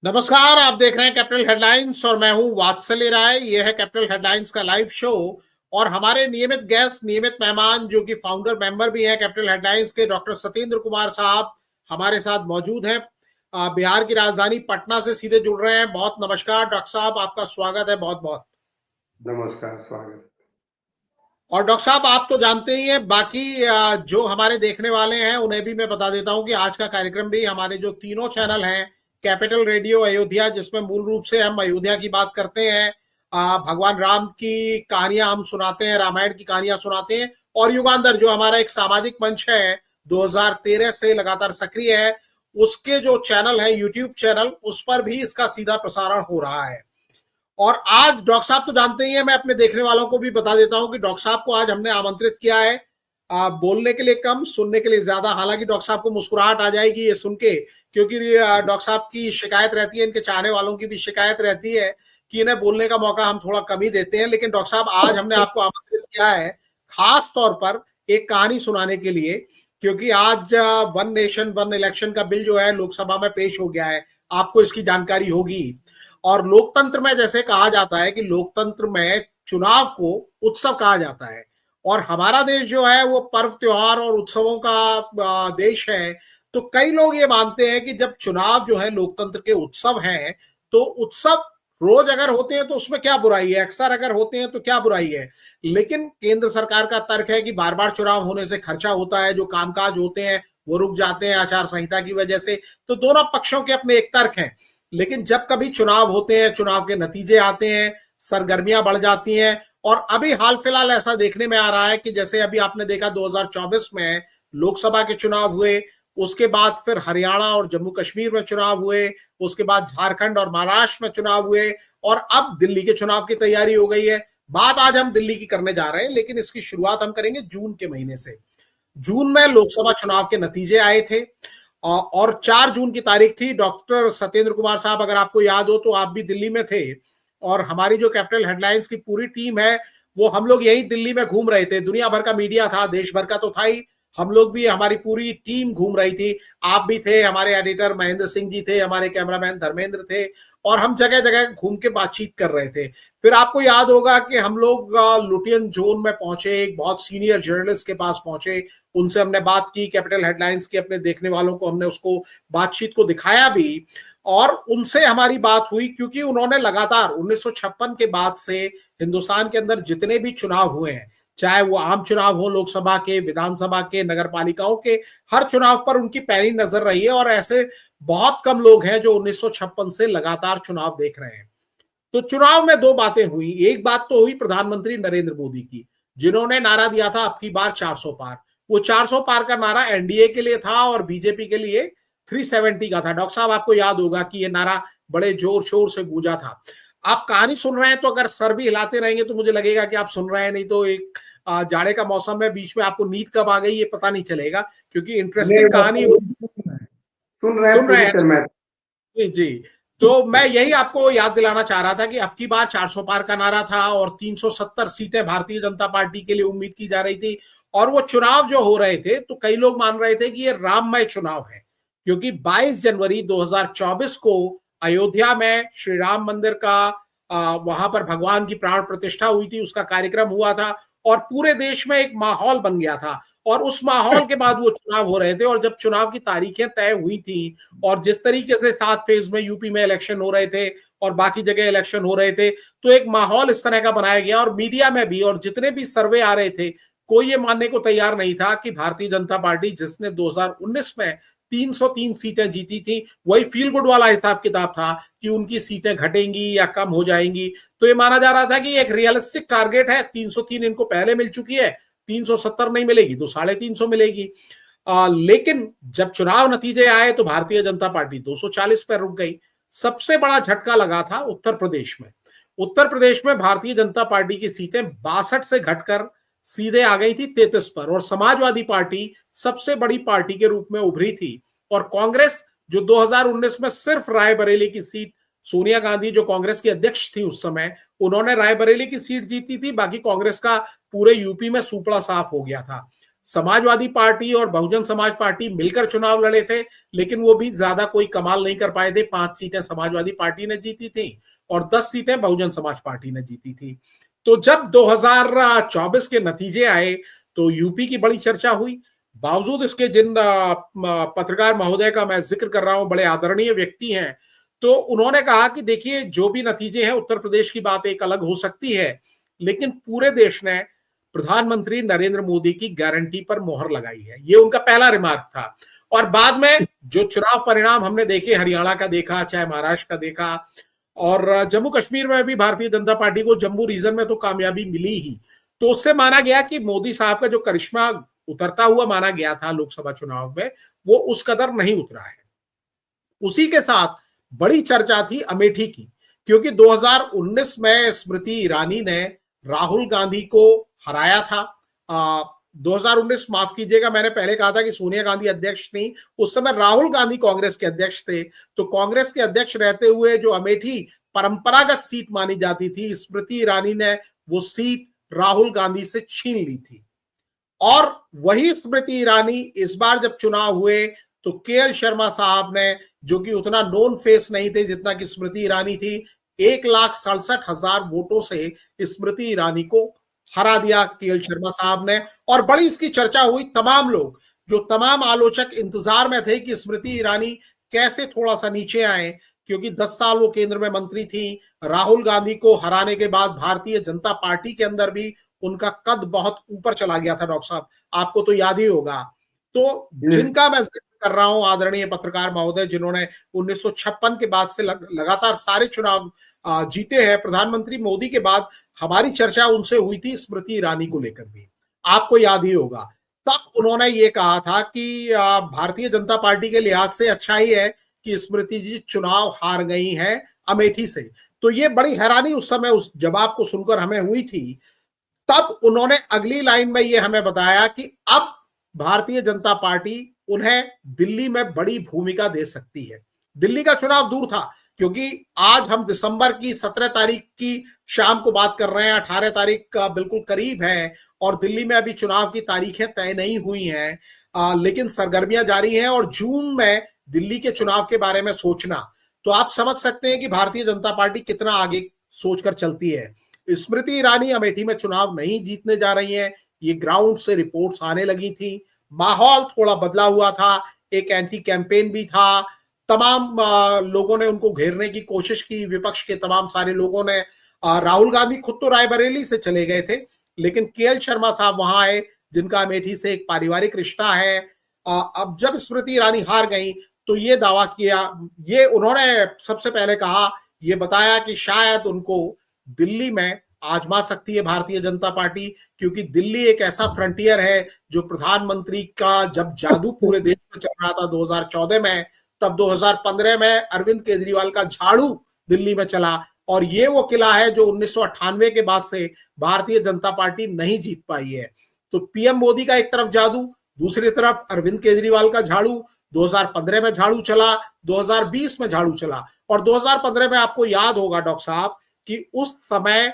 नमस्कार। आप देख रहे हैं कैपिटल हेडलाइंस और मैं हूं वात्सल्य राय। यह है कैपिटल हेडलाइंस का लाइव शो और हमारे नियमित गेस्ट, नियमित मेहमान जो कि फाउंडर मेंबर भी हैं कैपिटल हेडलाइंस के, डॉक्टर सत्येंद्र कुमार साहब हमारे साथ मौजूद हैं। बिहार की राजधानी पटना से सीधे जुड़ रहे हैं। बहुत नमस्कार डॉक्टर साहब, आपका स्वागत है। बहुत बहुत नमस्कार, स्वागत। और डॉक्टर साहब, आप तो जानते ही हैं, बाकी जो हमारे देखने वाले हैं उन्हें भी मैं बता देता हूं कि आज का कार्यक्रम भी हमारे जो तीनों चैनल हैं, कैपिटल रेडियो अयोध्या जिसमें मूल रूप से हम अयोध्या की बात करते हैं, भगवान राम की कहानियां हम सुनाते हैं, रामायण की कहानियां सुनाते हैं, और युगांतर जो हमारा एक सामाजिक मंच है 2013 से लगातार सक्रिय है, उसके जो चैनल है यूट्यूब चैनल, उस पर भी इसका सीधा प्रसारण हो रहा है। और आज डॉक्टर साहब तो जानते ही हैं, मैं अपने देखने वालों को भी बता देता हूं कि डॉक्टर साहब को आज हमने आमंत्रित किया है बोलने के लिए कम, सुनने के लिए ज्यादा। हालांकि डॉक्टर साहब को मुस्कुराहट आ जाएगी ये सुन के, क्योंकि डॉक्टर साहब की शिकायत रहती है, इनके चाहने वालों की भी शिकायत रहती है कि इन्हें बोलने का मौका हम थोड़ा कम ही देते हैं। लेकिन डॉक्टर साहब, आज हमने आपको आमंत्रित किया है खास तौर पर एक कहानी सुनाने के लिए, क्योंकि आज वन नेशन वन इलेक्शन का बिल जो है लोकसभा में पेश हो गया है। आपको इसकी जानकारी होगी। और लोकतंत्र में जैसे कहा जाता है कि लोकतंत्र में चुनाव को उत्सव कहा जाता है, और हमारा देश जो है वो पर्व त्योहार और उत्सवों का देश है। तो कई लोग ये मानते हैं कि जब चुनाव जो है लोकतंत्र के उत्सव हैं, तो उत्सव रोज अगर होते हैं तो उसमें क्या बुराई है, अक्सर अगर होते हैं तो क्या बुराई है। लेकिन केंद्र सरकार का तर्क है कि बार बार चुनाव होने से खर्चा होता है, जो कामकाज होते हैं वो रुक जाते हैं आचार संहिता की वजह से। तो दोनों पक्षों के अपने एक तर्क हैं। लेकिन जब कभी चुनाव होते हैं, चुनाव के नतीजे आते हैं, सरगर्मियां बढ़ जाती हैं। और अभी हाल फिलहाल ऐसा देखने में आ रहा है कि जैसे अभी आपने देखा 2024 में लोकसभा के चुनाव हुए, उसके बाद फिर हरियाणा और जम्मू कश्मीर में चुनाव हुए, उसके बाद झारखंड और महाराष्ट्र में चुनाव हुए, और अब दिल्ली के चुनाव की तैयारी हो गई है। बात आज हम दिल्ली की करने जा रहे हैं, लेकिन इसकी शुरुआत हम करेंगे जून के महीने से। जून में लोकसभा चुनाव के नतीजे आए थे और 4 जून की तारीख थी। डॉक्टर सत्येंद्र कुमार साहब, अगर आपको याद हो तो आप भी दिल्ली में थे, और हमारी जो कैपिटल हेडलाइंस की पूरी टीम है वो हम लोग यही दिल्ली में घूम रहे थे। दुनिया भर का मीडिया था, देश भर का तो था ही, हम लोग भी, हमारी पूरी टीम घूम रही थी। आप भी थे, हमारे एडिटर महेंद्र सिंह जी थे, हमारे कैमरामैन धर्मेंद्र थे, और हम जगह जगह घूम के बातचीत कर रहे थे। फिर आपको याद होगा कि हम लोग लुटियन जोन में पहुंचे, एक बहुत सीनियर जर्नलिस्ट के पास पहुंचे, उनसे हमने बात की, कैपिटल हेडलाइंस की अपने देखने वालों को हमने उसको बातचीत को दिखाया भी, और उनसे हमारी बात हुई, क्योंकि उन्होंने लगातार 1956 के बाद से हिंदुस्तान के अंदर जितने भी चुनाव हुए हैं, चाहे वो आम चुनाव हो, लोकसभा के, विधानसभा के, नगर पालिकाओं के, हर चुनाव पर उनकी पैनी नजर रही है। और ऐसे बहुत कम लोग हैं जो 1956 से लगातार चुनाव देख रहे हैं। तो चुनाव में दो बातें हुई। एक बात तो हुई प्रधानमंत्री नरेंद्र मोदी की, जिन्होंने नारा दिया था अब की बार 400 पार। वो 400 पार का नारा एनडीए के लिए था और बीजेपी के लिए 370 का था। डॉक्टर साहब, आपको याद होगा कि ये नारा बड़े जोर शोर से गूंजा था। आप कहानी सुन रहे हैं तो अगर सर भी हिलाते रहेंगे तो मुझे लगेगा कि आप सुन रहे हैं, नहीं तो एक जाड़े का मौसम है, बीच में आपको नींद कब आ गई ये पता नहीं चलेगा, क्योंकि नहीं, इंटरेस्टिंग कहानी सुन रहे हैं सुन रहे पूरी हैं। तरह। जी जी। तो मैं यही आपको याद दिलाना चाह रहा था कि अब की बार 400 पार का नारा था और 370 सीटें भारतीय जनता पार्टी के लिए उम्मीद की जा रही थी। और वो चुनाव जो हो रहे थे तो कई लोग मान रहे थे कि ये राममय चुनाव है, क्योंकि 22 जनवरी 2024 को अयोध्या में श्री राम मंदिर का वहां पर भगवान की प्राण प्रतिष्ठा हुई थी, उसका कार्यक्रम हुआ था, और पूरे देश में एक माहौल बन गया था। और उस माहौल के बाद वो चुनाव हो रहे थे, और जब चुनाव की तारीखें तय हुई थी और जिस तरीके से 7 फेज में यूपी में इलेक्शन हो रहे थे और बाकी जगह इलेक्शन हो रहे थे, तो एक माहौल इस तरह का बनाया गया। और मीडिया में भी, और जितने भी सर्वे आ रहे थे, कोई ये मानने को तैयार नहीं था कि भारतीय जनता पार्टी, जिसने 2019 में 303 सीटें जीती थी, वही फील गुड वाला हिसाब किताब था कि उनकी सीटें घटेंगी या कम हो जाएंगी। तो ये माना जा रहा था कि एक रियलिस्टिक टारगेट है, 303 इनको पहले मिल चुकी है, 370 नहीं मिलेगी तो 350 मिलेगी। लेकिन जब चुनाव नतीजे आए तो भारतीय जनता पार्टी 240 पर रुक गई। सबसे बड़ा झटका लगा था उत्तर प्रदेश में। उत्तर प्रदेश में भारतीय जनता पार्टी की सीटें 62 से घटकर सीधे आ गई थी 33 पर, और समाजवादी पार्टी सबसे बड़ी पार्टी के रूप में उभरी थी। और कांग्रेस, जो 2019 में सिर्फ रायबरेली की सीट, सोनिया गांधी जो कांग्रेस की अध्यक्ष थी उस समय, उन्होंने रायबरेली की सीट जीती थी, बाकी कांग्रेस का पूरे यूपी में सुपड़ा साफ हो गया था। समाजवादी पार्टी और बहुजन समाज पार्टी मिलकर चुनाव लड़े थे, लेकिन वो भी ज्यादा कोई कमाल नहीं कर पाए थे। 5 सीटें समाजवादी पार्टी ने जीती थी और 10 सीटें बहुजन समाज पार्टी ने जीती थी। तो जब 2024 के नतीजे आए तो यूपी की बड़ी चर्चा हुई। बावजूद इसके जिन पत्रकार महोदय का मैं जिक्र कर रहा हूं, बड़े आदरणीय व्यक्ति हैं, तो उन्होंने कहा कि देखिए जो भी नतीजे हैं, उत्तर प्रदेश की बात एक अलग हो सकती है, लेकिन पूरे देश ने प्रधानमंत्री नरेंद्र मोदी की गारंटी पर मोहर लगाई है। ये उनका पहला रिमार्क था। और बाद में जो चुनाव परिणाम हमने देखे, हरियाणा का देखा, चाहे महाराष्ट्र का देखा, और जम्मू कश्मीर में भी भारतीय जनता पार्टी को जम्मू रीजन में तो कामयाबी मिली ही, तो उससे माना गया कि मोदी साहब का जो करिश्मा उतरता हुआ माना गया था लोकसभा चुनाव में, वो उस कदर नहीं उतरा है। उसी के साथ बड़ी चर्चा थी अमेठी की, क्योंकि 2019 में स्मृति ईरानी ने राहुल गांधी को हराया था। 2019 माफ कीजिएगा, मैंने पहले कहा था कि सोनिया गांधी अध्यक्ष थी, उस समय राहुल गांधी कांग्रेस के अध्यक्ष थे। तो कांग्रेस के अध्यक्ष रहते हुए जो अमेठी परंपरागत सीट मानी जाती थी, स्मृति ईरानी ने वो सीट राहुल गांधी से छीन ली थी। और वही स्मृति ईरानी इस बार जब चुनाव हुए तो केएल शर्मा साहब ने, जो कि उतना नोन फेस नहीं थे जितना कि स्मृति ईरानी थी, 1,67,000 वोटों से स्मृति ईरानी को हरा दिया केएल शर्मा साहब ने। और बड़ी इसकी चर्चा हुई। तमाम लोग, जो तमाम आलोचक इंतजार में थे कि स्मृति ईरानी कैसे थोड़ा सा नीचे आए, क्योंकि 10 साल वो केंद्र में मंत्री थी। राहुल गांधी को हराने के बाद भारतीय जनता पार्टी के अंदर भी उनका कद बहुत ऊपर चला गया था। डॉक्टर साहब, आपको तो याद ही होगा। तो जिनका मैं जिक्र कर रहा हूं, आदरणीय पत्रकार महोदय, जिन्होंने 1956 के बाद से लगातार सारे चुनाव जीते हैं, प्रधानमंत्री मोदी के बाद हमारी चर्चा उनसे हुई थी स्मृति ईरानी को लेकर भी, आपको याद ही होगा। तब उन्होंने ये कहा था कि भारतीय जनता पार्टी के लिहाज से अच्छा ही है कि स्मृति जी चुनाव हार गई हैं अमेठी से। तो ये बड़ी हैरानी उस समय उस जवाब को सुनकर हमें हुई थी। तब उन्होंने अगली लाइन में ये हमें बताया कि अब भारतीय जनता पार्टी उन्हें दिल्ली में बड़ी भूमिका दे सकती है। दिल्ली का चुनाव दूर था, क्योंकि आज हम दिसंबर की 17 तारीख की शाम को बात कर रहे हैं, 18 तारीख का बिल्कुल करीब है, और दिल्ली में अभी चुनाव की तारीखें तय नहीं हुई हैं, लेकिन सरगर्मियां जारी हैं। और जून में दिल्ली के चुनाव के बारे में सोचना, तो आप समझ सकते हैं कि भारतीय जनता पार्टी कितना आगे सोचकर चलती है। स्मृति ईरानी अमेठी में चुनाव नहीं जीतने जा रही हैं, ये ग्राउंड से रिपोर्ट्स आने लगी थी। माहौल थोड़ा बदला हुआ था, एक एंटी कैंपेन भी था, तमाम लोगों ने उनको घेरने की कोशिश की, विपक्ष के तमाम सारे लोगों ने। राहुल गांधी खुद तो रायबरेली से चले गए थे, लेकिन केएल शर्मा साहब वहां आए, जिनका अमेठी से एक पारिवारिक रिश्ता है। अब जब स्मृति ईरानी हार गई तो ये दावा किया, ये उन्होंने सबसे पहले कहा, ये बताया कि शायद उनको दिल्ली में आजमा सकती है भारतीय जनता पार्टी, क्योंकि दिल्ली एक ऐसा फ्रंटियर है जो प्रधानमंत्री का जब जादू पूरे देश में चल रहा था 2014 में, तब 2015 में अरविंद केजरीवाल का झाड़ू दिल्ली में चला, और ये वो किला है जो 1998 के बाद से भारतीय जनता पार्टी नहीं जीत पाई है। तो पीएम मोदी का एक तरफ जादू, दूसरी तरफ अरविंद केजरीवाल का झाड़ू। 2015 में झाड़ू चला, 2020 में झाड़ू चला, और 2015 में आपको याद होगा डॉक्टर साहब कि उस समय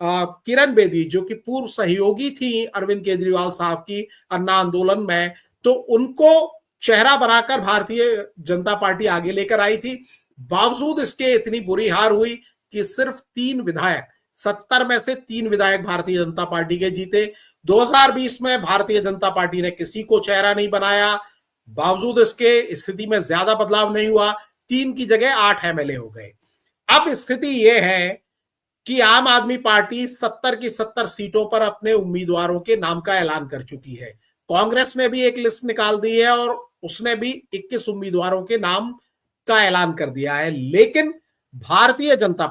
किरण बेदी, जो कि पूर्व सहयोगी थी अरविंद केजरीवाल साहब की अन्ना आंदोलन में, तो उनको चेहरा बनाकर भारतीय जनता पार्टी आगे लेकर आई थी। बावजूद इसके इतनी बुरी हार हुई कि सिर्फ 3 विधायक, 70 में से 3 विधायक भारतीय जनता पार्टी के जीते। 2020 में भारतीय जनता पार्टी ने किसी को चेहरा नहीं बनाया, बावजूद इसके स्थिति में ज्यादा बदलाव नहीं हुआ, 3 की जगह 8 एमएलए हो गए। अब स्थिति यह है कि आम आदमी पार्टी 70 की 70 सीटों पर अपने उम्मीदवारों के नाम का ऐलान कर चुकी है। कांग्रेस ने भी एक लिस्ट निकाल दी है और उसने भी 21 उम्मीदवारों के नाम का ऐलान कर दिया है। लेकिन भारतीय जनता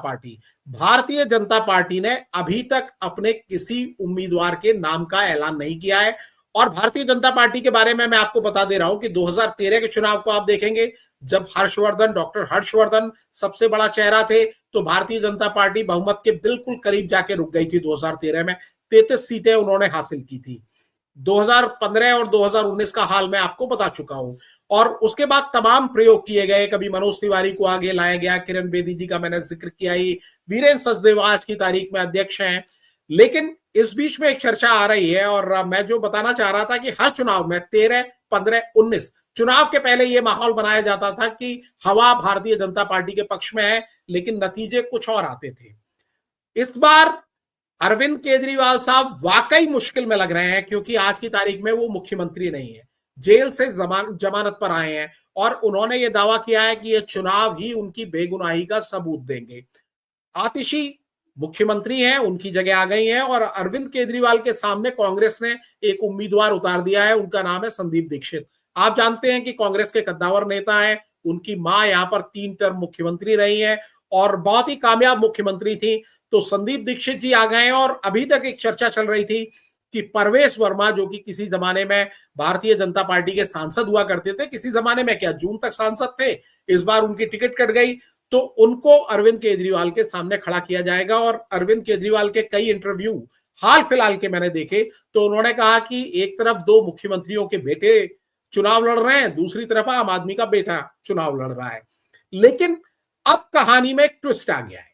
पार्टी ने अभी तक अपने किसी उम्मीदवार के नाम का ऐलान नहीं किया है। और भारतीय जनता पार्टी के बारे में मैं आपको बता दे रहा हूं कि 2013 के चुनाव को आप देखेंगे, जब डॉक्टर हर्षवर्धन सबसे बड़ा चेहरा थे, तो भारतीय जनता पार्टी बहुमत के बिल्कुल करीब जाके रुक गई थी। 2013 में 33 सीटें उन्होंने हासिल की थी। 2015 और 2019 का हाल मैं आपको बता चुका हूं। और उसके बाद तमाम प्रयोग किए गए, कभी मनोज तिवारी को आगे लाया गया, किरण बेदी जी का मैंने जिक्र किया ही, वीरेंद्र सचदेव आज की तारीख में अध्यक्ष हैं। लेकिन इस बीच में एक चर्चा आ रही है और मैं जो बताना चाह रहा था कि हर चुनाव में 13, 15, 19 चुनाव के पहले यह माहौल बनाया जाता था कि हवा भारतीय जनता पार्टी के पक्ष में है, लेकिन नतीजे कुछ और आते थे। इस बार अरविंद केजरीवाल साहब वाकई मुश्किल में लग रहे हैं, क्योंकि आज की तारीख में वो मुख्यमंत्री नहीं है, जेल से जमानत पर आए हैं और उन्होंने ये दावा किया है कि ये चुनाव ही उनकी बेगुनाही का सबूत देंगे। आतिशी मुख्यमंत्री हैं, उनकी जगह आ गई हैं और अरविंद केजरीवाल के सामने कांग्रेस ने एक उम्मीदवार उतार दिया है, उनका नाम है संदीप दीक्षित। आप जानते हैं कि कांग्रेस के कद्दावर नेता हैं, उनकी मां यहां पर 3 टर्म मुख्यमंत्री रही है और बहुत ही कामयाब मुख्यमंत्री थी। तो संदीप दीक्षित जी आ गए हैं और अभी तक एक चर्चा चल रही थी कि परवेश वर्मा, जो कि किसी जमाने में भारतीय जनता पार्टी के सांसद हुआ करते थे, किसी जमाने में क्या जून तक सांसद थे, इस बार उनकी टिकट कट गई, तो उनको अरविंद केजरीवाल के सामने खड़ा किया जाएगा। और अरविंद केजरीवाल के कई इंटरव्यू हाल फिलहाल के मैंने देखे, तो उन्होंने कहा कि एक तरफ 2 मुख्यमंत्रियों के बेटे चुनाव लड़ रहे हैं, दूसरी तरफ आम आदमी का बेटा चुनाव लड़ रहा है। लेकिन अब कहानी में एक ट्विस्ट आ गया है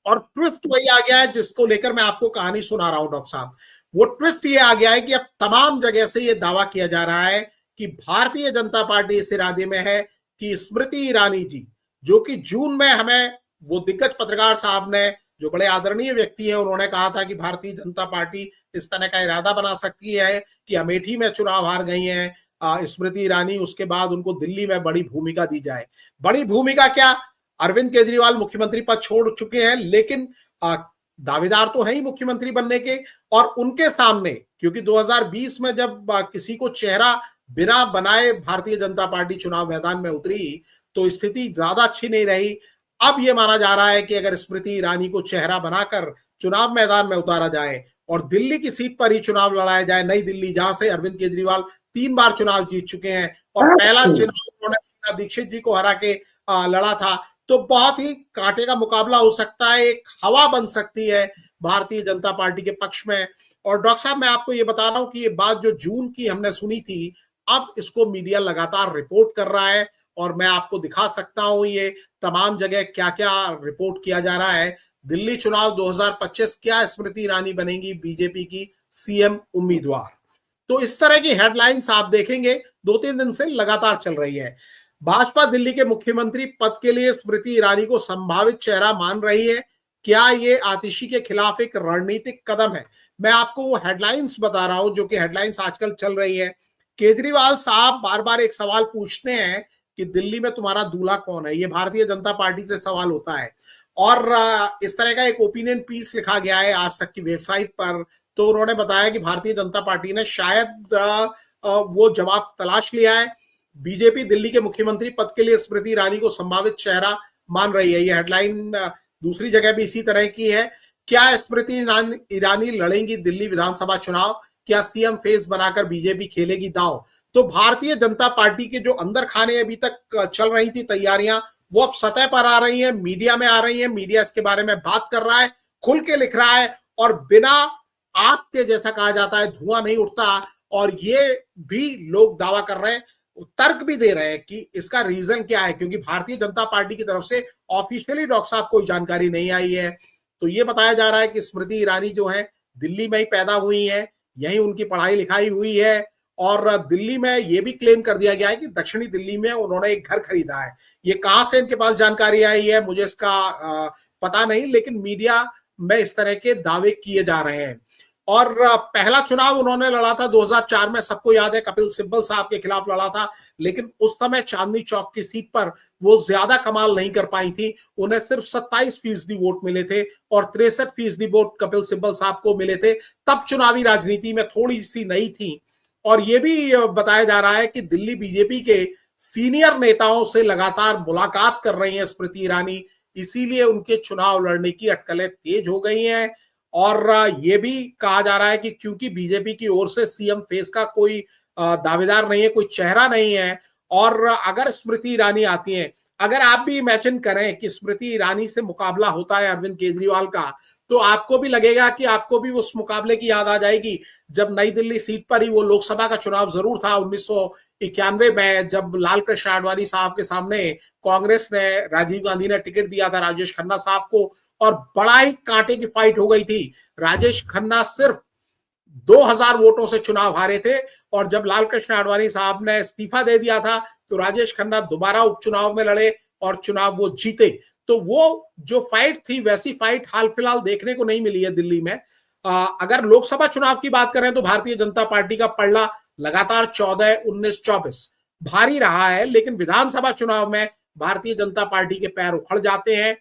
और ट्विस्ट वही आ गया है जिसको लेकर मैं आपको कहानी सुना रहा हूं डॉक्टर साहब। वो ट्विस्ट ये आ गया है कि अब तमाम जगह से ये दावा किया जा रहा है कि भारतीय जनता पार्टी इस इरादे में है कि स्मृति ईरानी जी, जो कि जून में हमें वो दिग्गज पत्रकार साहब ने, जो बड़े आदरणीय व्यक्ति हैं, उन्होंने कहा था कि भारतीय जनता पार्टी इस तरह का इरादा बना सकती है कि अमेठी में चुनाव हार गई हैं स्मृति ईरानी, उसके बाद उनको दिल्ली में बड़ी भूमिका दी जाए। बड़ी भूमिका क्या, अरविंद केजरीवाल मुख्यमंत्री पद छोड़ चुके हैं, लेकिन दावेदार तो है ही मुख्यमंत्री बनने के, और उनके सामने, क्योंकि 2020 में जब किसी को चेहरा बिना बनाए भारतीय जनता पार्टी चुनाव मैदान में उतरी तो स्थिति ज्यादा अच्छी नहीं रही। अब यह माना जा रहा है कि अगर स्मृति ईरानी को चेहरा बनाकर चुनाव मैदान में उतारा जाए और दिल्ली की सीट पर ही चुनाव लड़ाया जाए, नई दिल्ली, जहां से अरविंद केजरीवाल 3 बार चुनाव जीत चुके हैं और पहला चुनाव उन्होंने दीक्षित जी को हरा के लड़ा था, तो बहुत ही कांटे का मुकाबला हो सकता है, एक हवा बन सकती है भारतीय जनता पार्टी के पक्ष में। और डॉक्टर साहब, मैं आपको ये बता रहा हूं कि ये बात जो जून की हमने सुनी थी, अब इसको मीडिया लगातार रिपोर्ट कर रहा है और मैं आपको दिखा सकता हूं ये तमाम जगह क्या क्या रिपोर्ट किया जा रहा है। दिल्ली चुनाव 2025, क्या स्मृति ईरानी बनेंगी बीजेपी की सीएम उम्मीदवार? तो इस तरह की हेडलाइंस आप देखेंगे 2-3 दिन से लगातार चल रही है। भाजपा दिल्ली के मुख्यमंत्री पद के लिए स्मृति ईरानी को संभावित चेहरा मान रही है। क्या ये आतिशी के खिलाफ एक रणनीतिक कदम है? मैं आपको वो हेडलाइंस बता रहा हूं जो कि हेडलाइंस आजकल चल रही है। केजरीवाल साहब बार बार एक सवाल पूछते हैं कि दिल्ली में तुम्हारा दूल्हा कौन है, ये भारतीय जनता पार्टी से सवाल होता है और इस तरह का एक ओपिनियन पीस लिखा गया है आज तक की वेबसाइट पर। तो उन्होंने बताया कि भारतीय जनता पार्टी ने शायद वो जवाब तलाश लिया है। बीजेपी दिल्ली के मुख्यमंत्री पद के लिए स्मृति ईरानी को संभावित चेहरा मान रही है। ये हेडलाइन दूसरी जगह भी इसी तरह की है। क्या स्मृति ईरानी लड़ेंगी दिल्ली विधानसभा चुनाव? क्या सीएम फेस बनाकर बीजेपी खेलेगी दांव? तो भारतीय जनता पार्टी के जो अंदर खाने अभी तक चल रही थी तैयारियां, वो अब सतह पर आ रही हैं, मीडिया में आ रही हैं। मीडिया इसके बारे में बात कर रहा है, खुल के लिख रहा है और बिना आग के, जैसा कहा जाता है, धुआं नहीं उठता। और ये भी लोग दावा कर रहे हैं, तर्क भी दे रहे हैं कि इसका रीजन क्या है, क्योंकि भारतीय जनता पार्टी की तरफ से ऑफिशियली डॉक्टर साहब कोई जानकारी नहीं आई है। तो ये बताया जा रहा है कि स्मृति ईरानी जो है दिल्ली में ही पैदा हुई है, यहीं उनकी पढ़ाई लिखाई हुई है और दिल्ली में ये भी क्लेम कर दिया गया है कि दक्षिणी दिल्ली में उन्होंने एक घर खरीदा है। ये कहां से इनके पास जानकारी आई है मुझे इसका पता नहीं, लेकिन मीडिया में इस तरह के दावे किए जा रहे हैं। और पहला चुनाव उन्होंने लड़ा था 2004 में, सबको याद है, कपिल सिब्बल साहब के खिलाफ लड़ा था, लेकिन उस समय चांदनी चौक की सीट पर वो ज्यादा कमाल नहीं कर पाई थी। उन्हें सिर्फ 27% वोट मिले थे और 63% वोट कपिल सिब्बल साहब को मिले थे। तब चुनावी राजनीति में थोड़ी सी नई थी। और ये भी बताया जा रहा है कि दिल्ली बीजेपी के सीनियर नेताओं से लगातार मुलाकात कर रही है स्मृति ईरानी, इसीलिए उनके चुनाव लड़ने की अटकलें तेज हो गई हैं। और ये भी कहा जा रहा है कि क्योंकि बीजेपी की ओर से सीएम फेस का कोई दावेदार नहीं है, कोई चेहरा नहीं है, और अगर स्मृति ईरानी आती हैं, अगर आप भी इमेजिन करें कि स्मृति ईरानी से मुकाबला होता है अरविंद केजरीवाल का, तो आपको भी लगेगा कि आपको भी उस मुकाबले की याद आ जाएगी जब नई दिल्ली सीट पर ही वो लोकसभा का चुनाव जरूर था 1991 में, जब लाल कृष्ण आडवाणी साहब के सामने कांग्रेस ने, राजीव गांधी ने टिकट दिया था राजेश खन्ना साहब को, और बड़ा ही कांटे की फाइट हो गई थी। राजेश खन्ना सिर्फ 2000 वोटों से चुनाव हारे थे और जब लाल कृष्ण आडवाणी साहब ने इस्तीफा दे दिया था तो राजेश खन्ना दोबारा उपचुनाव में लड़े और चुनाव वो जीते। तो वो जो फाइट थी वैसी फाइट हाल फिलहाल देखने को नहीं मिली है दिल्ली में। अगर लोकसभा चुनाव की बात करें तो भारतीय जनता पार्टी का पलड़ा लगातार 14, 19, 24 भारी रहा है, लेकिन विधानसभा चुनाव में भारतीय जनता पार्टी के पैर उखड़ जाते हैं।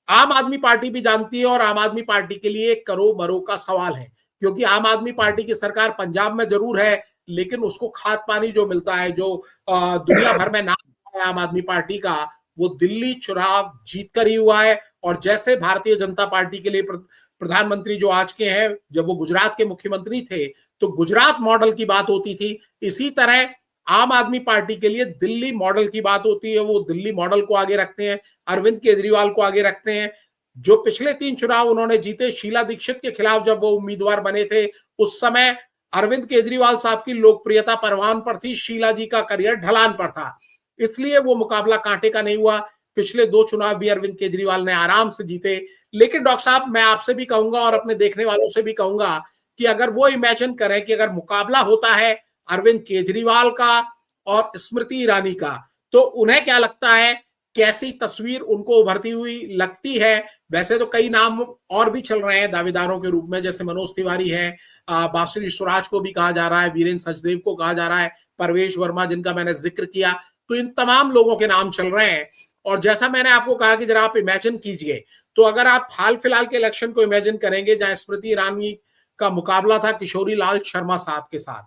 आम आदमी पार्टी भी जानती है और आम आदमी पार्टी के लिए करो मरो का सवाल है, क्योंकि आम आदमी पार्टी की सरकार पंजाब में जरूर है लेकिन उसको खाद पानी जो मिलता है, जो दुनिया भर में नाम है आम आदमी पार्टी का, वो दिल्ली चुनाव जीत कर ही हुआ है। और जैसे भारतीय जनता पार्टी के लिए प्रधानमंत्री जो आज के हैं, जब वो गुजरात के मुख्यमंत्री थे तो गुजरात मॉडल की बात होती थी, इसी तरह आम आदमी पार्टी के लिए दिल्ली मॉडल की बात होती है। वो दिल्ली मॉडल को आगे रखते हैं, अरविंद केजरीवाल को आगे रखते हैं। जो पिछले 3 चुनाव उन्होंने जीते, शीला दीक्षित के खिलाफ जब वो उम्मीदवार बने थे, उस समय अरविंद केजरीवाल साहब की लोकप्रियता परवान पर थी, शीला जी का करियर ढलान पर था, इसलिए वो मुकाबला कांटे का नहीं हुआ। पिछले 2 चुनाव भी अरविंद केजरीवाल ने आराम से जीते। लेकिन डॉक्टर साहब, मैं आपसे भी कहूंगा और अपने देखने वालों से भी कहूंगा कि अगर वो इमेजिन करें कि अगर मुकाबला होता है अरविंद केजरीवाल का और स्मृति ईरानी का, तो उन्हें क्या लगता है, कैसी तस्वीर उनको उभरती हुई लगती है? वैसे तो कई नाम और भी चल रहे हैं दावेदारों के रूप में, जैसे मनोज तिवारी है, बांसुरी स्वराज को भी कहा जा रहा है, वीरेंद्र सचदेव को कहा जा रहा है, परवेश वर्मा जिनका मैंने जिक्र किया, तो इन तमाम लोगों के नाम चल रहे हैं। और जैसा मैंने आपको कहा कि जरा आप इमेजिन कीजिए, तो अगर आप हाल फिलहाल के इलेक्शन को इमेजिन करेंगे जहां स्मृति ईरानी का मुकाबला था किशोरी लाल शर्मा साहब के साथ,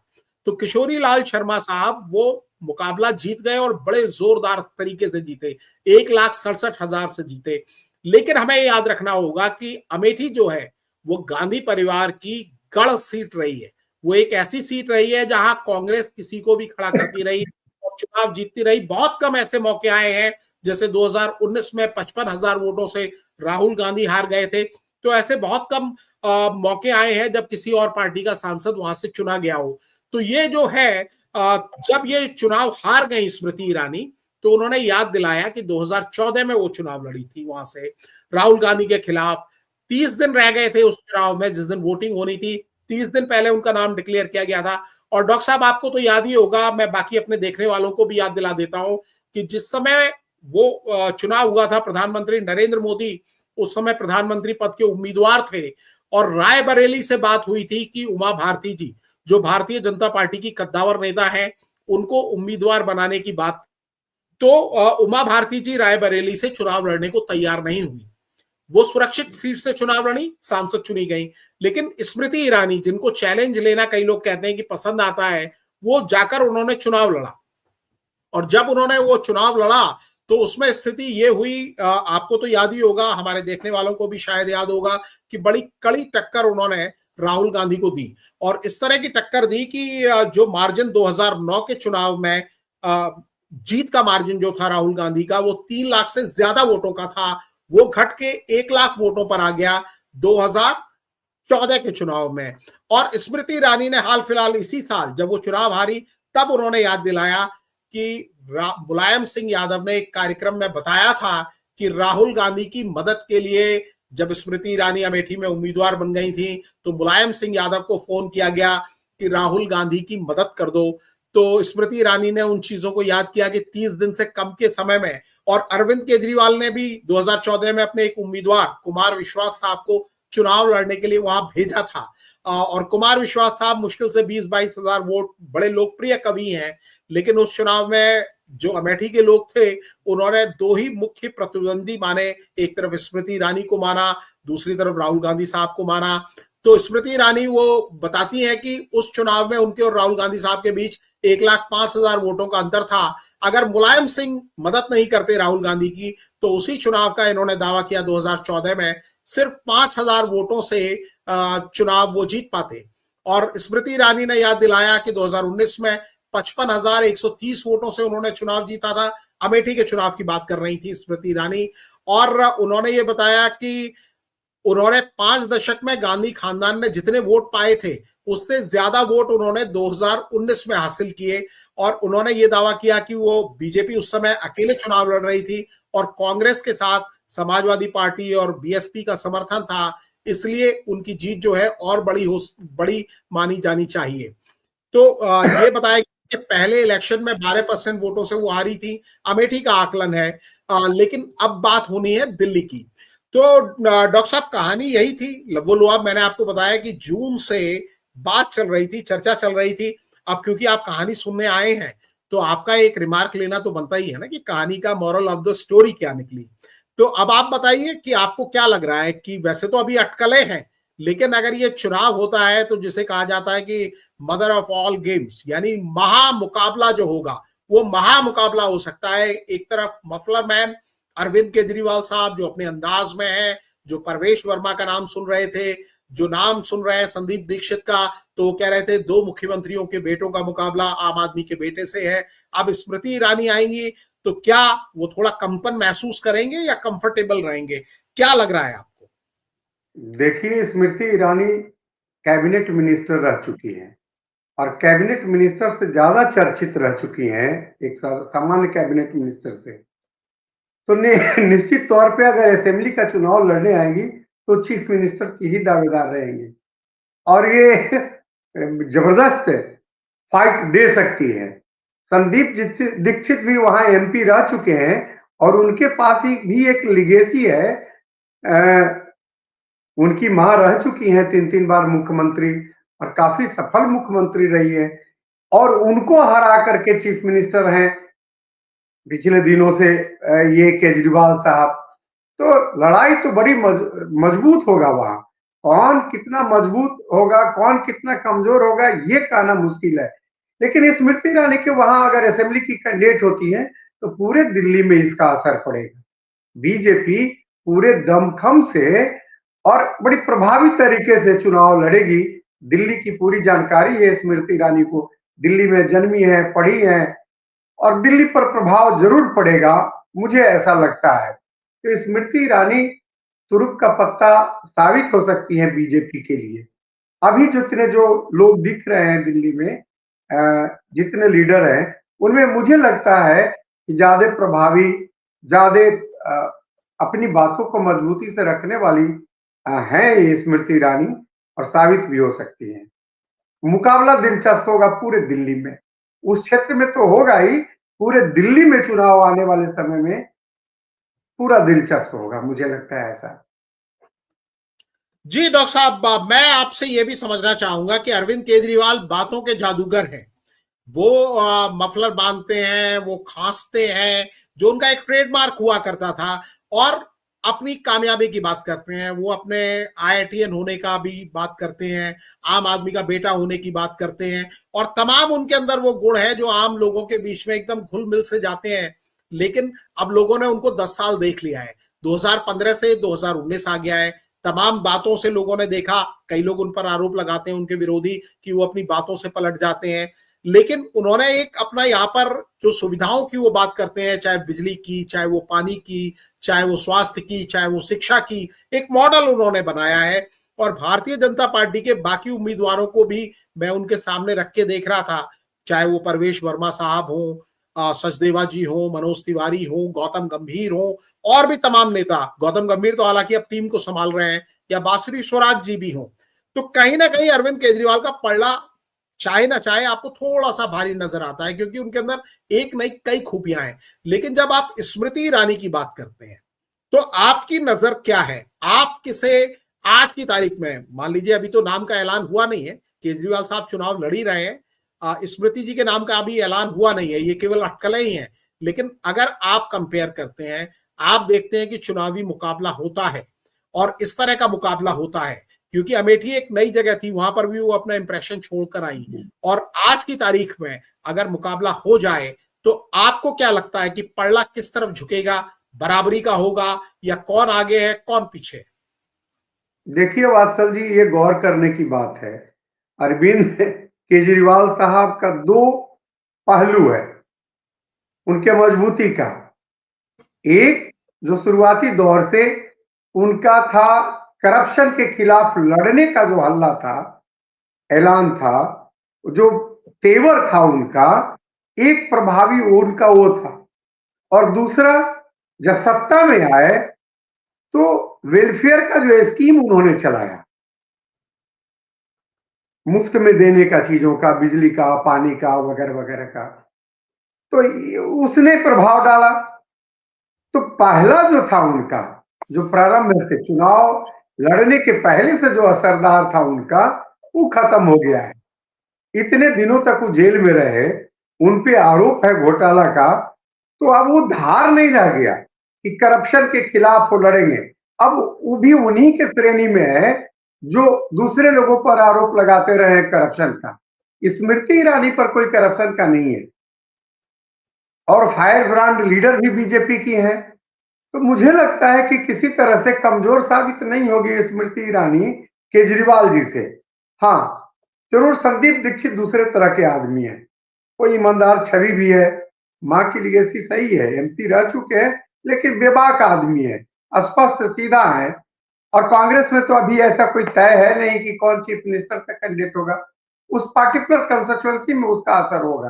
तो किशोरी लाल शर्मा साहब वो मुकाबला जीत गए और बड़े जोरदार तरीके से जीते, 1,67,000 से जीते। लेकिन हमें याद रखना होगा कि अमेठी जो है वो गांधी परिवार की गढ़ सीट रही है। वो एक ऐसी सीट रही है जहां कांग्रेस किसी को भी खड़ा करती रही और चुनाव जीतती रही। बहुत कम ऐसे मौके आए हैं, जैसे 2019 में 55,000 वोटों से राहुल गांधी हार गए थे, तो ऐसे बहुत कम मौके आए हैं जब किसी और पार्टी का सांसद वहां से चुना गया हो। तो ये जो है, जब ये चुनाव हार गई स्मृति ईरानी, तो उन्होंने याद दिलाया कि 2014 में वो चुनाव लड़ी थी वहां से राहुल गांधी के खिलाफ। 30 दिन रह गए थे उस चुनाव में, जिस दिन वोटिंग होनी थी 30 दिन पहले उनका नाम डिक्लेयर किया गया था। और डॉक्टर साहब, आपको तो याद ही होगा, मैं बाकी अपने देखने वालों को भी याद दिला देता हूं कि जिस समय वो चुनाव हुआ था, प्रधानमंत्री नरेंद्र मोदी उस समय प्रधानमंत्री पद के उम्मीदवार थे और रायबरेली से बात हुई थी कि उमा भारती जी, जो भारतीय जनता पार्टी की कद्दावर नेता है, उनको उम्मीदवार बनाने की बात। तो उमा भारती जी रायबरेली से चुनाव लड़ने को तैयार नहीं हुई। वो सुरक्षित सीट से चुनाव लड़ी, सांसद चुनी गई। लेकिन स्मृति ईरानी, जिनको चैलेंज लेना कई लोग कहते हैं कि पसंद आता है, वो जाकर उन्होंने चुनाव लड़ा। और जब उन्होंने वो चुनाव लड़ा तो उसमें स्थिति ये हुई, आपको तो याद ही होगा, हमारे देखने वालों को भी शायद याद होगा, कि बड़ी कड़ी टक्कर उन्होंने राहुल गांधी को दी। और इस तरह की टक्कर दी कि जो मार्जिन 2009 के चुनाव में जीत का मार्जिन जो था राहुल गांधी का, वो 3 लाख से ज्यादा वोटों का था, वो घट के 1 लाख वोटों पर आ गया 2014 के चुनाव में। और स्मृति ईरानी ने हाल फिलहाल इसी साल जब वो चुनाव हारी, तब उन्होंने याद दिलाया कि मुलायम सिंह यादव ने एक कार्यक्रम में बताया था कि राहुल गांधी की मदद के लिए, जब स्मृति ईरानी अमेठी में उम्मीदवार बन गई थी, तो मुलायम सिंह यादव को फोन किया गया कि राहुल गांधी की मदद कर दो। तो स्मृति ईरानी ने उन चीजों को याद किया कि 30 दिन से कम के समय में, और अरविंद केजरीवाल ने भी 2014 में अपने एक उम्मीदवार कुमार विश्वास साहब को चुनाव लड़ने के लिए वहां भेजा था। और कुमार विश्वास साहब मुश्किल से 20-22 हजार वोट, बड़े लोकप्रिय कवि हैं, लेकिन उस चुनाव में जो अमेठी के लोग थे उन्होंने 2 ही मुख्य प्रतिद्वंदी माने, एक तरफ स्मृति ईरानी को माना, दूसरी तरफ राहुल गांधी साहब को माना। तो स्मृति ईरानी वो बताती हैं कि उस चुनाव में उनके और राहुल गांधी साहब के बीच 1,05,000 वोटों का अंतर था। अगर मुलायम सिंह मदद नहीं करते राहुल गांधी की, तो उसी चुनाव का इन्होंने दावा किया 2014 में सिर्फ 5,000 वोटों से चुनाव वो जीत पाते। और स्मृति ईरानी ने याद दिलाया कि 2019 में 55,130 वोटों से उन्होंने चुनाव जीता था। अमेठी के चुनाव की बात कर रही थी स्मृति ईरानी। और उन्होंने ये बताया कि उन्होंने 5 दशक में गांधी खानदान ने जितने वोट पाए थे, उससे ज्यादा वोट उन्होंने 2019 में हासिल किए। और उन्होंने ये दावा किया कि वो बीजेपी उस समय अकेले चुनाव लड़ रही थी और कांग्रेस के साथ समाजवादी पार्टी और बीएसपी का समर्थन था, इसलिए उनकी जीत जो है और बड़ी मानी जानी चाहिए। तो ये बताया कि पहले इलेक्शन में 12% वोटों से वो हारी थी, अमेठी का आकलन है। लेकिन अब बात होनी है दिल्ली की। तो डॉक्टर साहब, कहानी यही थी। वो लोग, मैंने आपको बताया कि जून से बात चल रही थी, चर्चा चल रही थी। अब क्योंकि आप कहानी सुनने आए हैं, तो आपका एक रिमार्क लेना तो बनता ही है ना कि कहानी का मॉरल ऑफ द स्टोरी क्या निकली। तो अब आप बताइए कि आपको क्या लग रहा है कि वैसे तो अभी अटकलें हैं, लेकिन अगर ये चुनाव होता है तो जिसे कहा जाता है कि मदर ऑफ ऑल गेम्स, यानी महामुकाबला जो होगा वो महामुकाबला हो सकता है। एक तरफ मफलर मैन अरविंद केजरीवाल साहब जो अपने अंदाज में है, जो परवेश वर्मा का नाम सुन रहे थे, जो नाम सुन रहे हैं संदीप दीक्षित का, तो वो कह रहे थे 2 मुख्यमंत्रियों के बेटों का मुकाबला आम आदमी के बेटे से है। अब स्मृति ईरानी आएंगी तो क्या वो थोड़ा कंपन महसूस करेंगे या कंफर्टेबल रहेंगे? क्या लग रहा है आपको? देखिए, स्मृति ईरानी कैबिनेट मिनिस्टर रह चुकी हैं और कैबिनेट मिनिस्टर से ज्यादा चर्चित रह चुकी हैं एक सामान्य कैबिनेट मिनिस्टर से। तो निश्चित तौर पे अगर असेंबली का चुनाव लड़ने आएंगी तो चीफ मिनिस्टर की ही दावेदार रहेंगी और ये जबरदस्त फाइट दे सकती है। संदीप दीक्षित भी वहां एमपी रह चुके हैं और उनके पास ही भी एक लिगेसी है। उनकी मां रह चुकी हैं 3-3 बार मुख्यमंत्री और काफी सफल मुख्यमंत्री रही है और उनको हरा करके चीफ मिनिस्टर हैं पिछले दिनों से ये केजरीवाल साहब। तो लड़ाई तो बड़ी मजबूत होगा वहां। कौन कितना मजबूत होगा, कौन कितना कमजोर होगा, ये कहना मुश्किल है। लेकिन स्मृति ईरानी के वहां अगर असेंबली की कैंडिडेट होती है तो पूरे दिल्ली में इसका असर पड़ेगा। बीजेपी पूरे दमखम से और बड़ी प्रभावी तरीके से चुनाव लड़ेगी। दिल्ली की पूरी जानकारी है स्मृति ईरानी को, दिल्ली में जन्मी है, पढ़ी है और दिल्ली पर प्रभाव जरूर पड़ेगा, मुझे ऐसा लगता है। तो स्मृति ईरानी तुरुप का पत्ता साबित हो सकती है बीजेपी के लिए। अभी जितने जो लोग दिख रहे हैं दिल्ली में, जितने लीडर हैं, उनमें मुझे लगता है कि ज्यादा प्रभावी, ज्यादा अपनी बातों को मजबूती से रखने वाली हैं ये स्मृति ईरानी और साबित भी हो सकती हैं। मुकाबला दिलचस्प होगा पूरे दिल्ली में, उस क्षेत्र में तो होगा ही, पूरे दिल्ली में चुनाव आने वाले समय में पूरा दिलचस्प होगा, मुझे लगता है ऐसा। जी डॉक्टर साहब, मैं आपसे यह भी समझना चाहूंगा कि अरविंद केजरीवाल बातों के जादूगर हैं। वो मफलर बांधते हैं, वो खांसते हैं, जो उनका एक ट्रेडमार्क हुआ करता था, और अपनी कामयाबी की बात करते हैं। वो अपने आईआईटीएन होने का भी बात करते हैं, आम आदमी का बेटा होने की बात करते हैं, और तमाम उनके अंदर वो गुण है जो आम लोगों के बीच में एकदम घुल मिल से जाते हैं। लेकिन अब लोगों ने उनको 10 साल देख लिया है, 2015 से 2019 आ गया है। तमाम बातों से लोगों ने देखा, कई लोग उन पर आरोप लगाते हैं, उनके विरोधी, कि वो अपनी बातों से पलट जाते हैं। लेकिन उन्होंने एक अपना यहाँ पर जो सुविधाओं की वो बात करते हैं, चाहे बिजली की, चाहे वो पानी की, चाहे वो स्वास्थ्य की, चाहे वो शिक्षा की, एक मॉडल उन्होंने बनाया है। और भारतीय जनता पार्टी के बाकी उम्मीदवारों को भी मैं उनके सामने रख के देख रहा था, चाहे वो परवेश वर्मा साहब हो, सचदेवा जी हो, मनोज तिवारी हो, गौतम गंभीर हो, और भी तमाम नेता। गौतम गंभीर तो हालांकि अब टीम को संभाल रहे हैं, या बासुरी स्वराज जी भी हो। तो कहीं ना कहीं अरविंद केजरीवाल का पलड़ा चाहे ना चाहे आपको थोड़ा सा भारी नजर आता है, क्योंकि उनके अंदर एक नई कई खूबियां हैं। लेकिन जब आप स्मृति ईरानी की बात करते हैं तो आपकी नजर क्या है? आप किसे आज की तारीख में, मान लीजिए अभी तो नाम का ऐलान हुआ नहीं है, केजरीवाल साहब चुनाव लड़ ही रहे हैं, स्मृति जी के नाम का अभी ऐलान हुआ नहीं है, ये केवल अटकलें ही हैं। लेकिन अगर आप कंपेयर करते हैं, आप देखते हैं कि चुनावी मुकाबला होता है और इस तरह का मुकाबला होता है, क्योंकि अमेठी एक नई जगह थी, वहां पर भी वो अपना इंप्रेशन छोड़कर आई, और आज की तारीख में अगर मुकाबला हो जाए तो आपको क्या लगता है कि पलड़ा किस तरफ झुकेगा? बराबरी का होगा, या कौन आगे है कौन पीछे? देखिए वात्सल जी, ये गौर करने की बात है। अरविंद केजरीवाल साहब का दो पहलू है उनके मजबूती का। एक, जो शुरुआती दौर से उनका था, करप्शन के खिलाफ लड़ने का जो हल्ला था, ऐलान था, जो तेवर था उनका, एक प्रभावी उनका वो था। और दूसरा, जब सत्ता में आए तो वेलफेयर का जो स्कीम उन्होंने चलाया, मुफ्त में देने का, चीजों का, बिजली का, पानी का, वगैरह वगैरह का, तो उसने प्रभाव डाला। तो पहला जो था उनका, जो प्रारंभ से चुनाव लड़ने के पहले से जो असरदार था उनका, वो खत्म हो गया है। इतने दिनों तक वो जेल में रहे, उन पे आरोप है घोटाला का, तो अब वो धार नहीं रह गया कि करप्शन के खिलाफ वो लड़ेंगे। अब वो भी उन्हीं के श्रेणी में है जो दूसरे लोगों पर आरोप लगाते रहे करप्शन का। स्मृति ईरानी पर कोई करप्शन का नहीं है, और फायर ब्रांड लीडर भी बीजेपी की है। तो मुझे लगता है कि किसी तरह से कमजोर साबित नहीं होगी स्मृति ईरानी केजरीवाल जी से। हाँ, जरूर संदीप दीक्षित दूसरे तरह के आदमी है, कोई ईमानदार छवि भी है, माँ की लिगेसी सही है, एमपी रह चुके हैं, लेकिन बेबाक आदमी है, स्पष्ट सीधा है। और कांग्रेस में तो अभी ऐसा कोई तय है नहीं कि कौन चीफ मिनिस्टर का कैंडिडेट होगा, उस पार्टिकुलर कंस्टिट्यूएंसी में उसका असर होगा।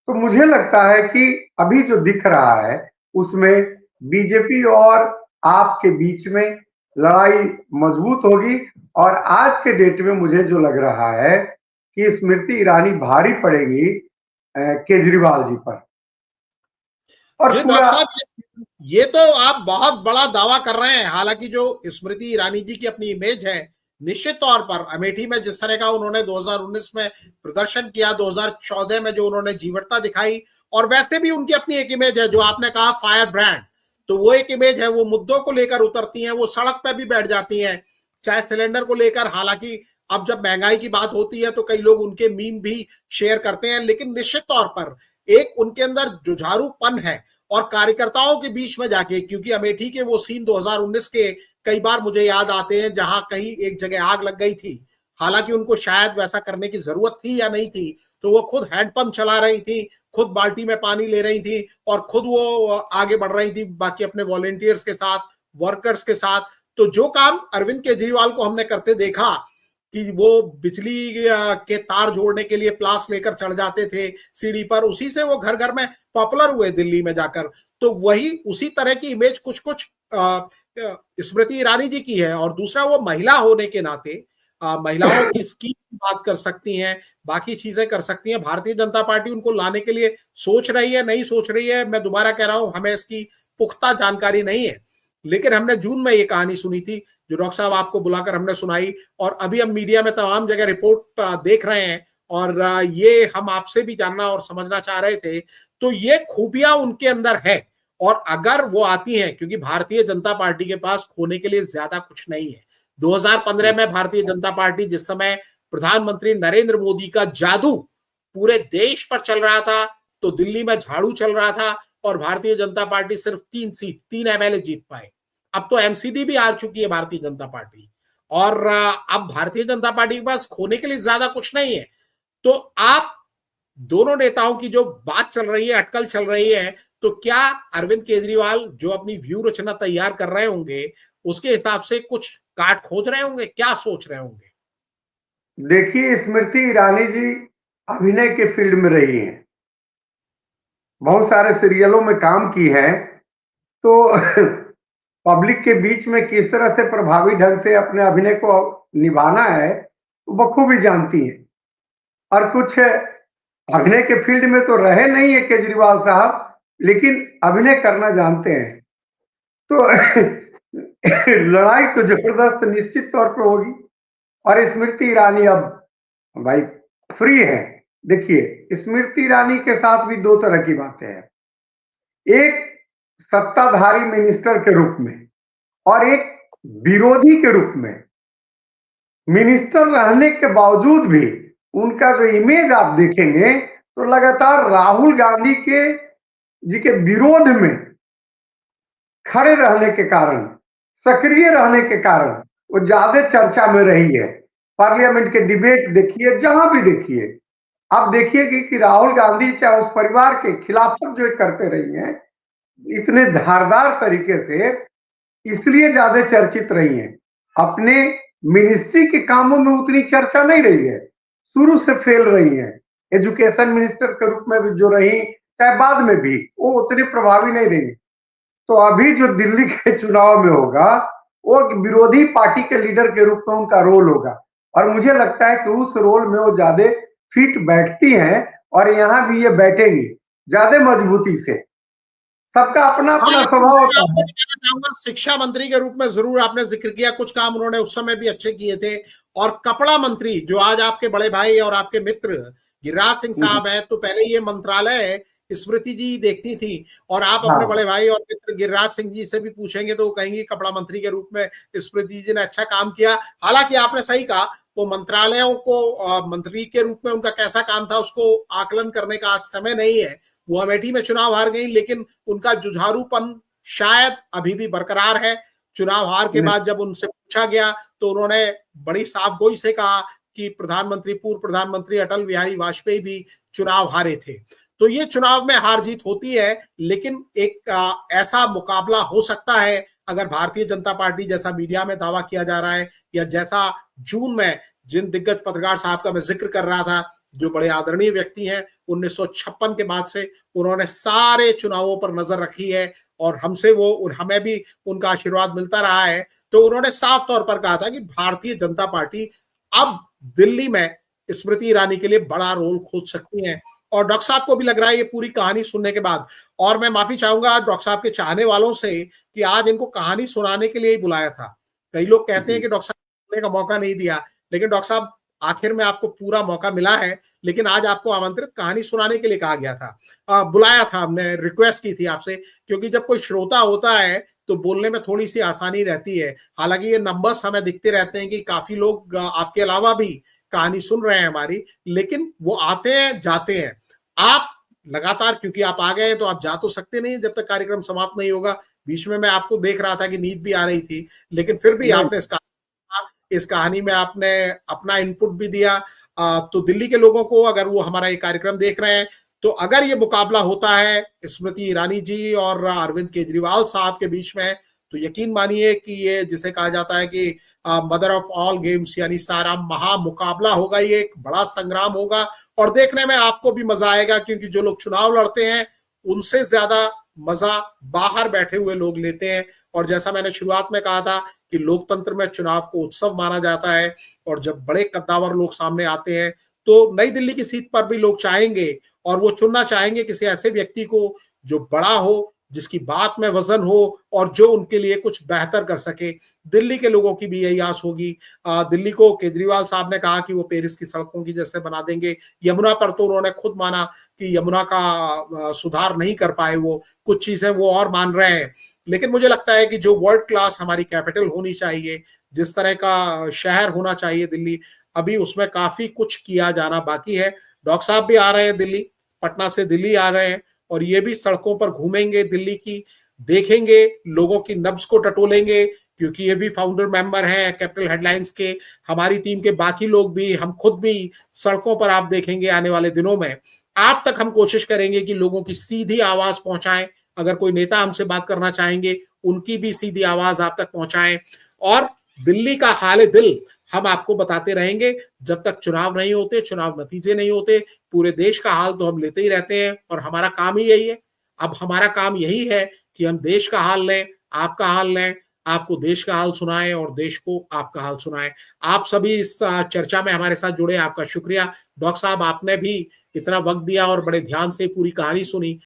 तो मुझे लगता है कि अभी जो दिख रहा है उसमें बीजेपी और आप के बीच में लड़ाई मजबूत होगी। और आज के डेट में मुझे जो लग रहा है कि स्मृति ईरानी भारी पड़ेगी केजरीवाल जी पर। और जी डॉक्टर पूरा साहब, ये तो आप बहुत बड़ा दावा कर रहे हैं। हालांकि जो स्मृति ईरानी जी की अपनी इमेज है, निश्चित तौर पर अमेठी में जिस तरह का उन्होंने 2019 में प्रदर्शन किया, 2014 में जो उन्होंने जीवटता दिखाई, और वैसे भी उनकी अपनी एक इमेज है जो आपने कहा फायर ब्रांड, तो वो एक इमेज है, वो मुद्दों को लेकर उतरती हैं, वो सड़क पे भी बैठ जाती हैं, चाहे सिलेंडर को लेकर। हालांकि अब जब महंगाई की बात होती है तो कई लोग उनके मीम भी शेयर करते हैं, लेकिन निश्चित तौर पर एक उनके अंदर जुझारूपन है। और कार्यकर्ताओं के बीच में जाके, क्योंकि अमेठी के वो सीन 2019 के कई बार मुझे याद आते हैं जहां कहीं एक जगह आग लग गई थी, हालांकि उनको शायद वैसा करने की जरूरत थी या नहीं थी, तो वो खुद हैंडपंप चला रही थी, खुद बाल्टी में पानी ले रही थी, और खुद वो आगे बढ़ रही थी बाकी अपने वॉलेंटियर्स के साथ, वर्कर्स के साथ। तो जो काम अरविंद केजरीवाल को हमने करते देखा कि वो बिजली के तार जोड़ने के लिए प्लास लेकर चढ़ जाते थे सीढ़ी पर, उसी से वो घर घर में पॉपुलर हुए दिल्ली में जाकर। तो वही उसी तरह की इमेज कुछ कुछ स्मृति ईरानी जी की है। और दूसरा, वो महिला होने के नाते महिलाओं की स्कीम की बात कर सकती हैं, बाकी चीजें कर सकती हैं। भारतीय जनता पार्टी उनको लाने के लिए सोच रही है, नहीं सोच रही है, मैं दोबारा कह रहा हूं, हमें इसकी पुख्ता जानकारी नहीं है। लेकिन हमने जून में ये कहानी सुनी थी जो डॉक्टर साहब आपको बुलाकर हमने सुनाई, और अभी हम मीडिया में तमाम जगह रिपोर्ट देख रहे हैं, और ये हम आपसे भी जानना और समझना चाह रहे थे। तो ये खूबियां उनके अंदर है, और अगर वो आती हैं, क्योंकि भारतीय जनता पार्टी के पास खोने के लिए ज्यादा कुछ नहीं है। 2015 में भारतीय जनता पार्टी, जिस समय प्रधानमंत्री नरेंद्र मोदी का जादू पूरे देश पर चल रहा था, तो दिल्ली में झाड़ू चल रहा था, और भारतीय जनता पार्टी सिर्फ 3 एमएलए जीत पाए। अब तो एमसीडी भी हार चुकी है भारतीय जनता पार्टी, और अब भारतीय जनता पार्टी के पास खोने के लिए ज्यादा कुछ नहीं है। तो आप दोनों नेताओं की जो बात चल रही है, अटकल चल रही है, तो क्या अरविंद केजरीवाल जो अपनी व्यू रचना तैयार कर रहे होंगे, उसके हिसाब से कुछ काट खोज रहे होंगे, क्या सोच रहे होंगे? देखिए, स्मृति ईरानी जी अभिनय के फील्ड में रही हैं, बहुत सारे सीरियलों में काम की है, तो पब्लिक के बीच में किस तरह से प्रभावी ढंग से अपने अभिनय को निभाना है वो बखूबी जानती हैं। और कुछ अभिनय के फील्ड में तो रहे नहीं है केजरीवाल साहब, लेकिन अभिनय करना जानते हैं। तो लड़ाई तो जबरदस्त निश्चित तौर पर होगी। और स्मृति ईरानी अब भाई फ्री है। देखिए, स्मृति ईरानी के साथ भी दो तरह की बातें हैं, एक सत्ताधारी मिनिस्टर के रूप में और एक विरोधी के रूप में। मिनिस्टर रहने के बावजूद भी उनका जो इमेज आप देखेंगे तो लगातार राहुल गांधी के जी के विरोध में खड़े रहने के कारण, सक्रिय रहने के कारण वो ज्यादा चर्चा में रही है। पार्लियामेंट के डिबेट देखिए, जहां भी देखिए, आप देखिए कि राहुल गांधी चाहे उस परिवार के खिलाफ सब जो करते रही हैं इतने धारदार तरीके से, इसलिए ज्यादा चर्चित रही हैं। अपने मिनिस्ट्री के कामों में उतनी चर्चा नहीं रही है, शुरू से फेल रही है। एजुकेशन मिनिस्टर के रूप में भी जो रही, चाहे बाद में भी, वो उतनी प्रभावी नहीं रही। तो अभी जो दिल्ली के चुनाव में होगा वो विरोधी पार्टी के लीडर के रूप में उनका रोल होगा, और मुझे लगता है कि उस रोल में वो ज्यादा फिट बैठती हैं, और यहाँ भी ये बैठेंगी ज्यादा मजबूती से। सबका अपना हाँ, अपना लेकिन स्वभाव मैं होता आपको है। ये कहना चाहूंगा, शिक्षा मंत्री के रूप में जरूर आपने जिक्र किया, कुछ काम उन्होंने उस समय भी अच्छे किए थे। और कपड़ा मंत्री जो आज आपके बड़े भाई और आपके मित्र गिरिराज सिंह साहब हैं, तो पहले ये मंत्रालय स्मृति जी देखती थी। और आप अपने हाँ, बड़े भाई और मित्र गिरिराज सिंह जी से भी पूछेंगे तो वो कहेंगे कपड़ा मंत्री के रूप में स्मृति जी ने अच्छा काम किया। हालांकि आपने सही कहा, वो मंत्रालयों को मंत्री के रूप में उनका कैसा काम था उसको आकलन करने का आज समय नहीं है। वो अमेठी में चुनाव हार गई, लेकिन उनका जुझारूपन शायद अभी भी बरकरार है। चुनाव हार के बाद जब उनसे पूछा गया तो उन्होंने बड़ी साफगोई से कहा कि पूर्व प्रधानमंत्री अटल बिहारी वाजपेयी भी चुनाव हारे थे। तो ये चुनाव में हार जीत होती है, लेकिन एक ऐसा मुकाबला हो सकता है अगर भारतीय जनता पार्टी जैसा मीडिया में दावा किया जा रहा है, या जैसा जून में जिन दिग्गज पत्रकार साहब का मैं जिक्र कर रहा था, जो बड़े आदरणीय व्यक्ति हैं, 1956 के बाद से उन्होंने सारे चुनावों पर नजर रखी है और हमें भी उनका आशीर्वाद मिलता रहा है। तो उन्होंने साफ तौर पर कहा था कि भारतीय जनता पार्टी अब दिल्ली में स्मृति ईरानी के लिए बड़ा रोल खोज सकती है। और डॉक्टर साहब को भी लग रहा है ये पूरी कहानी सुनने के बाद। और मैं माफी चाहूंगा डॉक्टर साहब के चाहने वालों से कि आज इनको कहानी सुनाने के लिए ही बुलाया था। कई लोग कहते हैं कि डॉक्टर साहब ने का मौका नहीं दिया, लेकिन डॉक्टर साहब आखिर में आपको पूरा मौका मिला है। लेकिन आज आपको आमंत्रित कहानी सुनाने के लिए कहा गया था, बुलाया था, हमने रिक्वेस्ट की थी आपसे, क्योंकि जब कोई श्रोता होता है तो बोलने में थोड़ी सी आसानी रहती है। हालांकि ये नंबर्स हमें दिखते रहते हैं कि काफी लोग आपके अलावा भी कहानी सुन रहे हैं हमारी, लेकिन वो आते हैं जाते हैं। आप लगातार, क्योंकि आप आ गए तो आप जा तो सकते नहीं जब तक कार्यक्रम समाप्त नहीं होगा। बीच में मैं आपको देख रहा था कि नींद भी आ रही थी, लेकिन फिर भी नहीं, आपने इस कहानी में आपने अपना इनपुट भी दिया। तो दिल्ली के लोगों को, अगर वो हमारा ये कार्यक्रम देख रहे हैं, तो अगर ये मुकाबला होता है स्मृति ईरानी जी और अरविंद केजरीवाल साहब के बीच में, तो यकीन मानिए कि ये जिसे कहा जाता है कि मदर ऑफ ऑल गेम्स, यानी सारा महामुकाबला होगा। ये एक बड़ा संग्राम होगा और देखने में आपको भी मजा आएगा, क्योंकि जो लोग चुनाव लड़ते हैं उनसे ज्यादा मजा बाहर बैठे हुए लोग लेते हैं। और जैसा मैंने शुरुआत में कहा था कि लोकतंत्र में चुनाव को उत्सव माना जाता है, और जब बड़े कद्दावर लोग सामने आते हैं तो नई दिल्ली की सीट पर भी लोग चाहेंगे, और वो चुनना चाहेंगे किसी ऐसे व्यक्ति को जो बड़ा हो, जिसकी बात में वजन हो, और जो उनके लिए कुछ बेहतर कर सके। दिल्ली के लोगों की भी यही आस होगी। दिल्ली को केजरीवाल साहब ने कहा कि वो पेरिस की सड़कों की जैसे बना देंगे। यमुना पर तो उन्होंने खुद माना कि यमुना का सुधार नहीं कर पाए, वो कुछ चीजें वो और मान रहे हैं। लेकिन मुझे लगता है कि जो वर्ल्ड क्लास हमारी कैपिटल होनी चाहिए, जिस तरह का शहर होना चाहिए दिल्ली, अभी उसमें काफी कुछ किया जाना बाकी है। डॉक्टर साहब भी आ रहे हैं दिल्ली, पटना से दिल्ली आ रहे हैं, और ये भी सड़कों पर घूमेंगे दिल्ली की, देखेंगे, लोगों की नब्ज को टटोलेंगे, क्योंकि ये भी फाउंडर मेंबर हैं कैपिटल हेडलाइंस के। हमारी टीम के बाकी लोग भी, हम खुद भी सड़कों पर आप देखेंगे आने वाले दिनों में। आप तक हम कोशिश करेंगे कि लोगों की सीधी आवाज पहुंचाएं। अगर कोई नेता हमसे बात करना चाहेंगे, उनकी भी सीधी आवाज आप तक पहुंचाएं। और दिल्ली का हाल दिल हम आपको बताते रहेंगे जब तक चुनाव नहीं होते, चुनाव नतीजे नहीं होते। पूरे देश का हाल तो हम लेते ही रहते हैं, और हमारा काम ही यही है। अब हमारा काम यही है कि हम देश का हाल लें, आपका हाल लें, आपको देश का हाल सुनाएं और देश को आपका हाल सुनाएं। आप सभी इस चर्चा में हमारे साथ जुड़े, आपका शुक्रिया। डॉक्टर साहब, आपने भी इतना वक्त दिया और बड़े ध्यान से पूरी कहानी सुनी।